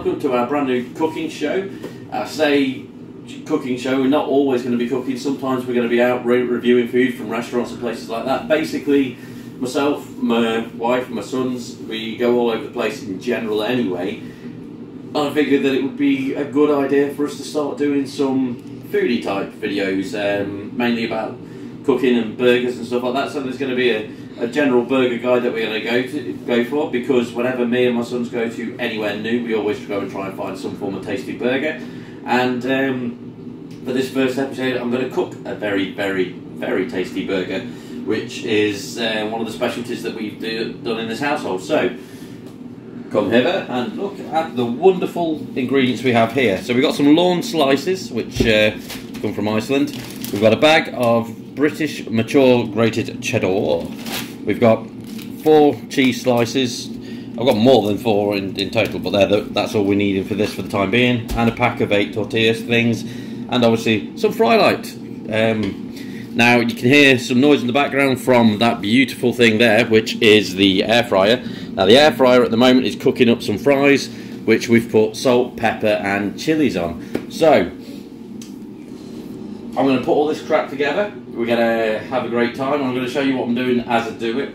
welcome to our brand new cooking show. I say cooking show, we're not always going to be cooking, sometimes we're going to be out reviewing food from restaurants and places like that. Basically, myself, my wife, my sons, we go all over the place in general anyway. I figured that it would be a good idea for us to start doing some foodie type videos, mainly about cooking and burgers and stuff like that. So there's going to be a general burger guide that we're going to go for, because whenever me and my sons go to anywhere new, we always go and try and find some form of tasty burger. And for this first episode, I'm going to cook a very, very, very tasty burger, which is one of the specialties that we've done in this household. So come hither and look at the wonderful ingredients we have here. So we've got some lawn slices, which come from Iceland. We've got a bag of British mature grated cheddar. We've got 4 cheese slices. I've got more than 4 in total, but that's all we're needing for this for the time being. And a pack of 8 tortillas things, and obviously some fry light. Now you can hear some noise in the background from that beautiful thing there, which is the air fryer. Now the air fryer at the moment is cooking up some fries, which we've put salt, pepper and chilies on. So I'm going to put all this crap together. We're going to have a great time. I'm going to show you what I'm doing as I do it.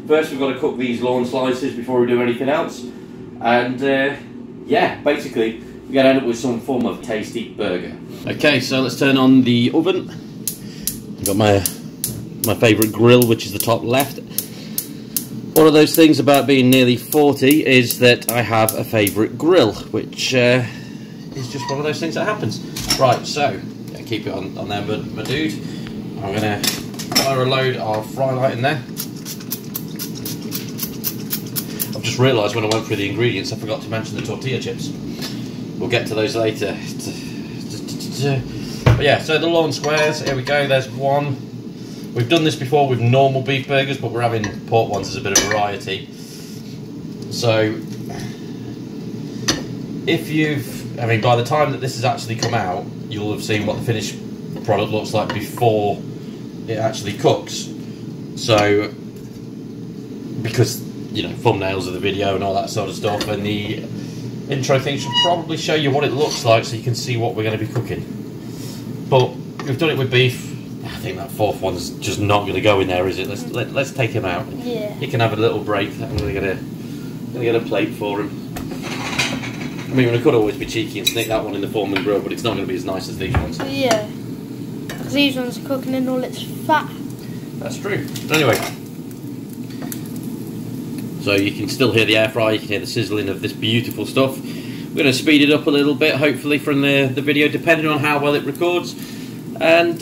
First we've got to cook these lawn slices before we do anything else. And yeah, basically we're going to end up with some form of tasty burger. Okay, so let's turn on the oven. I've got my favourite grill, which is the top left. One of those things about being nearly 40 is that I have a favourite grill, which is just one of those things that happens. Right, so yeah, keep it on there, my dude. I'm going to fire a load of fry light in there. I've just realised when I went through the ingredients, I forgot to mention the tortilla chips. We'll get to those later. But yeah, so the lawn squares, here we go, there's one. We've done this before with normal beef burgers, but we're having pork ones as a bit of variety. So, by the time that this has actually come out, you'll have seen what the finished product looks like before it actually cooks. So, because, you know, thumbnails of the video and all that sort of stuff, and the intro thing should probably show you what it looks like so you can see what we're going to be cooking. But we've done it with beef. I think that 4th one's just not going to go in there, is it? Let's take him out. Yeah. He can have a little break. I'm going to get a plate for him. I mean, we could always be cheeky and sneak that one in the Foreman grill, but it's not going to be as nice as these ones. Yeah. Because these ones are cooking in all its fat. That's true. But anyway, so you can still hear the air fryer. You can hear the sizzling of this beautiful stuff. We're going to speed it up a little bit, hopefully, from the video, depending on how well it records. And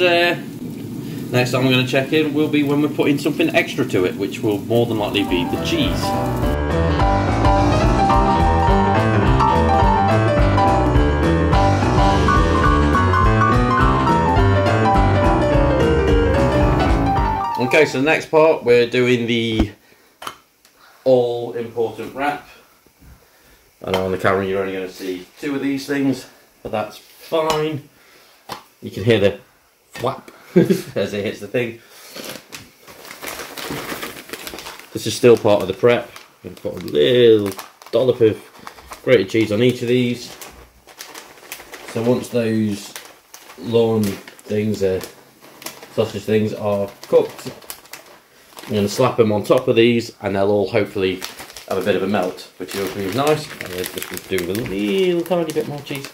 next time I'm going to check in will be when we're putting something extra to it, which will more than likely be the cheese. Okay, so the next part, we're doing the all-important wrap. I know on the camera you're only going to see 2 of these things, but that's fine. You can hear the flap as it hits the thing. This is still part of the prep. I'm going to put a little dollop of grated cheese on each of these. So once those lawn things, sausage things are cooked, I'm going to slap them on top of these, and they'll all hopefully have a bit of a melt, which will be nice. I'm going to just do a little tiny bit more cheese.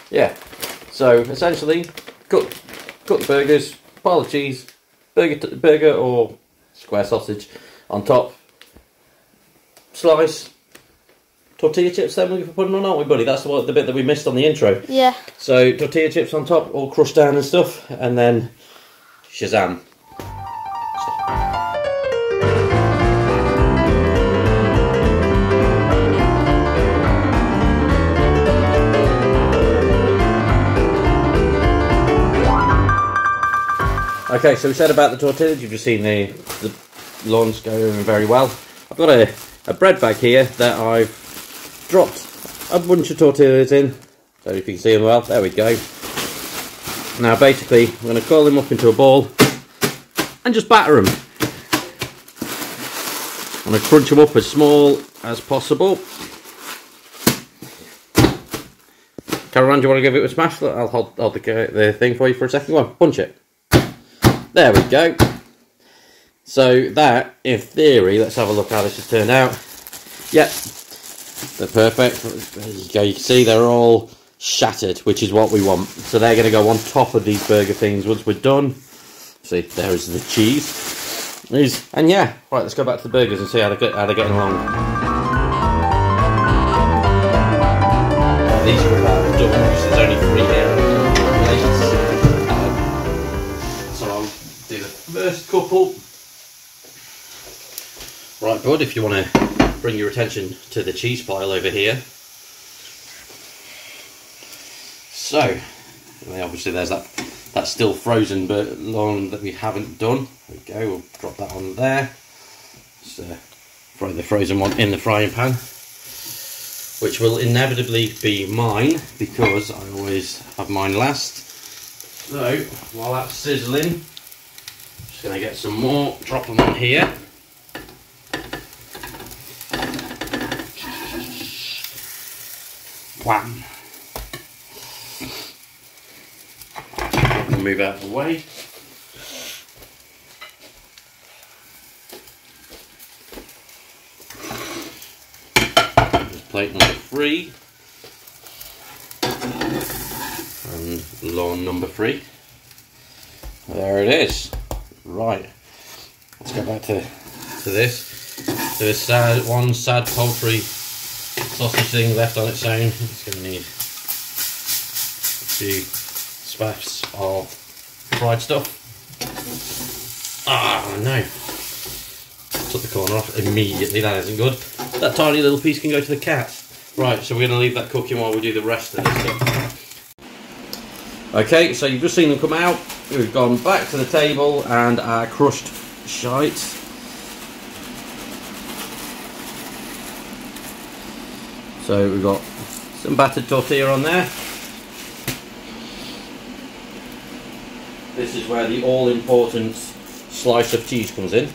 Yeah, so essentially, cook the burgers, pile of cheese, burger or square sausage on top, slice, tortilla chips then we're putting on, aren't we, buddy? That's the bit that we missed on the intro. Yeah. So tortilla chips on top, all crushed down and stuff, and then Shazam. Okay, so we said about the tortillas, you've just seen the lawns going very well. I've got a bread bag here that I've dropped a bunch of tortillas in. So if you can see them well, there we go. Now basically, I'm going to curl them up into a ball and just batter them. I'm going to crunch them up as small as possible. Caroline, do you want to give it a smash? I'll hold the thing for you for a second. Go on, punch it. There we go. So that, in theory, let's have a look how this has turned out. Yep, they're perfect. There you go. You can see they're all shattered, which is what we want. So they're going to go on top of these burger things once we're done. See, there is the cheese. And yeah, right, let's go back to the burgers and see how they're getting along. These are about done because there's only 3 here. So I'll do the first couple. Right, bud, if you want to bring your attention to the cheese pile over here. So, obviously there's that still frozen but long that we haven't done. There we go, we'll drop that on there. Just throw the frozen one in the frying pan, which will inevitably be mine because I always have mine last. So, while that's sizzling, I'm just going to get some more, drop them on here. Wham! Move out of the way. There's plate number 3 and lawn number 3. There it is. Right, let's go back to this. There's one sad poultry sausage thing left on its own. It's going to need a few spaffs of fried stuff. Ah, no. Took the corner off immediately, that isn't good. That tiny little piece can go to the cat. Right, so we're going to leave that cooking while we do the rest of this stuff. Okay, so you've just seen them come out. We've gone back to the table and our crushed shite. So we've got some battered tortilla on there. This is where the all-important slice of cheese comes in.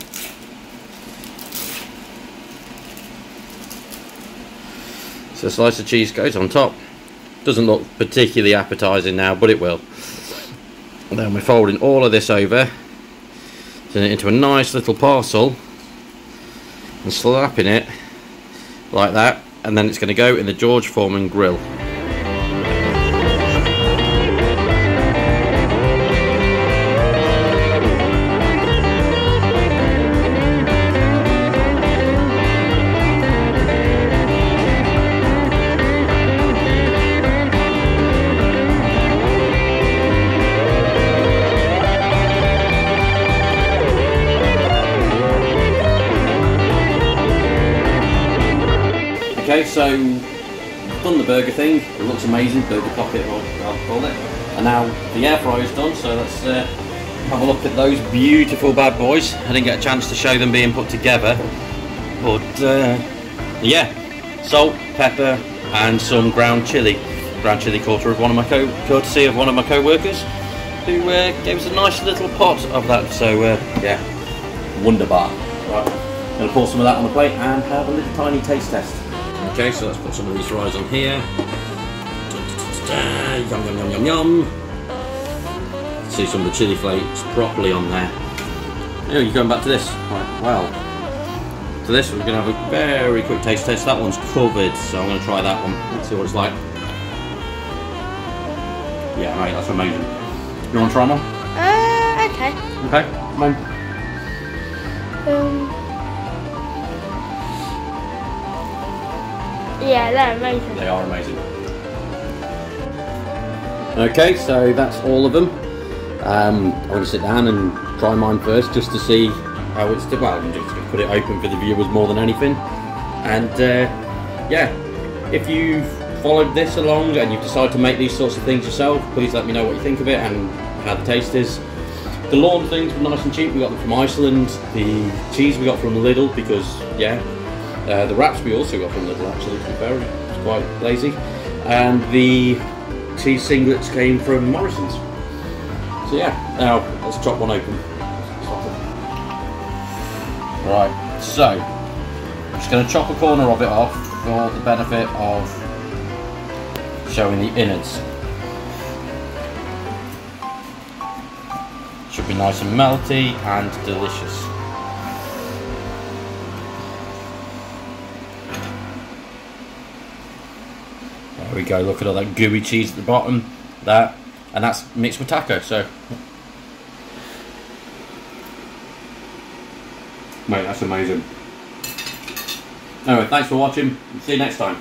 So a slice of cheese goes on top. Doesn't look particularly appetising now, but it will. And then we're folding all of this over, turning it into a nice little parcel, and slapping it like that. And then it's going to go in the George Foreman grill. Okay, so I've done the burger thing. It looks amazing, burger pocket, I'll call it. And now the air fryer's done, so let's have a look at those beautiful bad boys. I didn't get a chance to show them being put together, but yeah, salt, pepper, and some ground chilli. Ground chilli courtesy of one of my co-workers, who gave us a nice little pot of that. So yeah, wunderbar. Right, I'm going to pour some of that on the plate and have a little tiny taste test. Okay, so let's put some of these fries on here. Yum, yum, yum, yum, yum. See some of the chilli flakes properly on there. Oh, you're going back to this. Right, well, to this we're going to have a very quick taste test. That one's covered, so I'm going to try that one. Let's see what it's like. Yeah, right, that's amazing. You want to try one? Okay. Okay, come on. Yeah, they're amazing. They are amazing. Okay, so that's all of them. I'm going to sit down and try mine first just to see how it's done. Well, I'm just going to put it open for the viewers more than anything. And yeah, if you've followed this along and you've decided to make these sorts of things yourself, please let me know what you think of it and how the taste is. The lawn things were nice and cheap. We got them from Iceland. The cheese we got from Lidl because, yeah. The wraps we also got from Lidl, actually, to be fair. It's quite lazy. And the cheese singlets came from Morrison's. So yeah, now let's chop one open. Right, so Just going to chop a corner of it off for the benefit of showing the innards. Should be nice and melty and delicious. There we go, look at all that gooey cheese at the bottom. That, and that's mixed with taco, so. Mate, that's amazing. Anyway, thanks for watching. See you next time.